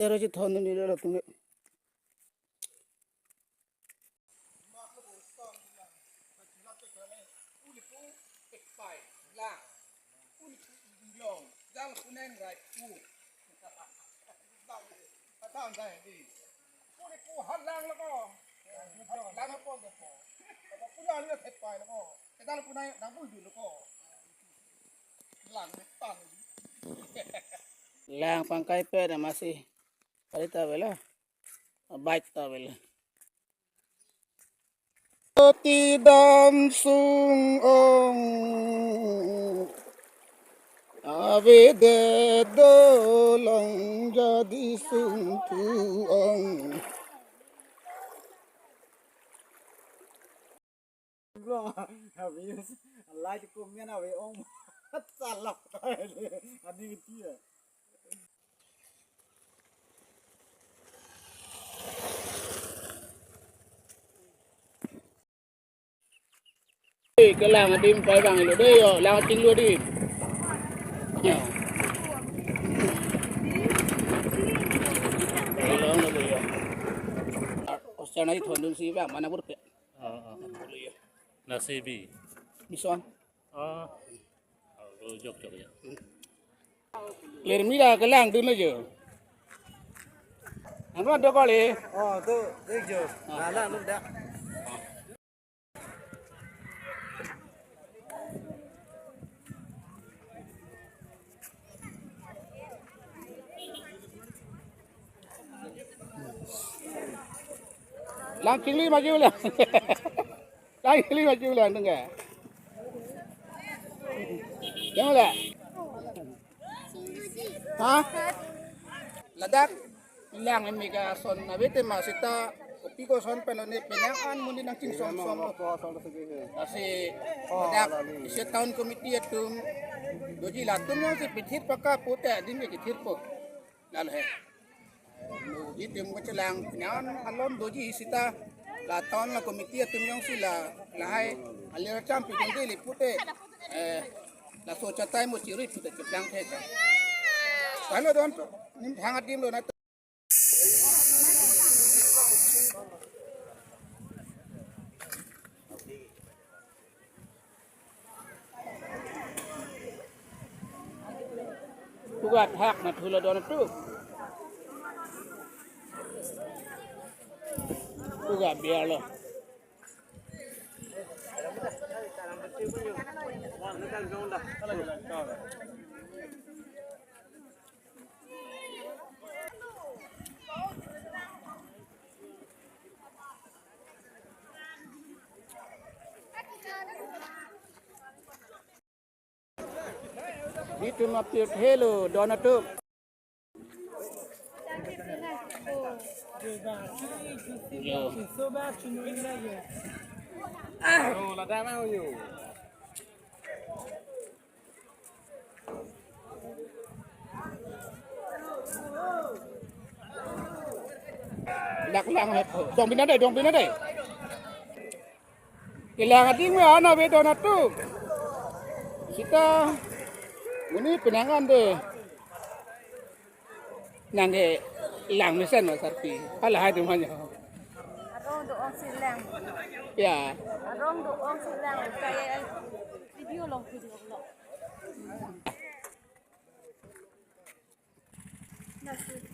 Pero si thon ni lo tung. Lang pangkai pe na masih parita bela bait ta bela ti dam sung ong ave de do long jadi sung tu ong habis Allah cukumnya nawe om salah adi gitu ya. cái làng đêm phải bằng rồi đây rồi làng chính luôn đi sana itu thon si bang mana burpe nasibi bison jok jok ya ler mira cái làng đứng nó giờ anh có đâu có lì Tuh dek jo ala lu dak làng chính lý mà chưa là làng chính lý mà chưa là đừng nghe đúng là hả ladak làng em mega son na bete masita kopi ko son pelone penangan muni nang cing som som kasi ladak isi tahun komiti atum doji latum yang si pithir paka puta din ke thir po lal hai doji tim ko celang penangan alon doji sita la tahun la komiti atum yang si la hai alira cham pi dinde li pute la so chatai mo chiri pute chang the cha halo don nim thangat dim lo na tugat hak na thula don tu tugat biar lo itu mapir hello donatuk yo oh la dak mau yo lạc làng hết dòng bên đây cái làng ở tiếng người nào về donatuk kita ini penangan deh nange lang mesin mas arti halah itu mana Arong doong silang. ya Arong doong silang. Kaya video long. Nasi.